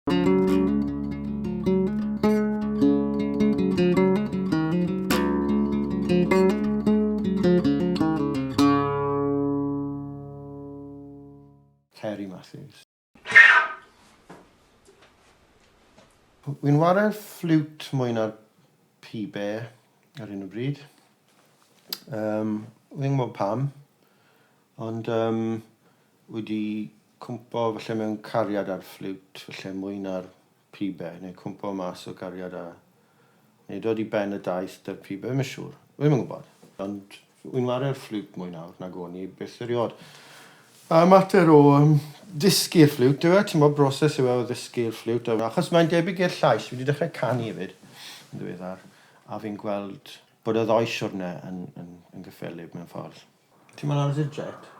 Ceri Rhys. Wy'n wario fflwt mwy na'r pibau ar un o bryd. Wy'n gwybod pam, ond wedi cwmpo falle mewn cariad ar fflwt, falle mwy na'r pibau, neu cwmpo mas o cariad a neu dod i ben y daith da'r pibau, ddim yn siŵr, ddim yn gwybod. Ond wy'n wario'r fflwt mwy nawr nag o'n i beth eriod. A mater o dysgu'r fflwt, yw e? Ti'n bod broses yw e o ddysgu'r fflwt. Achos mae'n debyg i'r llais, fi wedi dechrau canu hefyd yn ddiweddar. A fi'n gweld bod y ddoi siwrne yn gyffelyb mewn ffordd. Ti'n mynd ar y jet?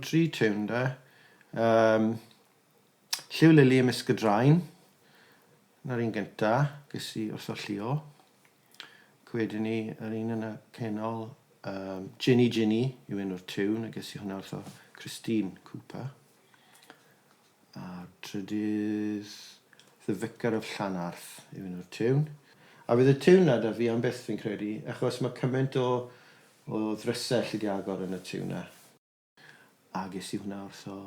3 tiwn da. Lliw lili ymysg y draen. Na'r un gynta, ges i wrth o llio. Wedyn ni, yr un yn y cenol, Ginny yw un o'r tiwn, a ges i hwnna wrth o Christine Cooper. A trydydd, The Vicar of Llanarth yw un o'r tiwn. A fydd y tiwn na da fi am beth fi'n credu, achos mae cymaint o ddrysau lle di agor yn y tiwn na. A ges i hwnna wrth o...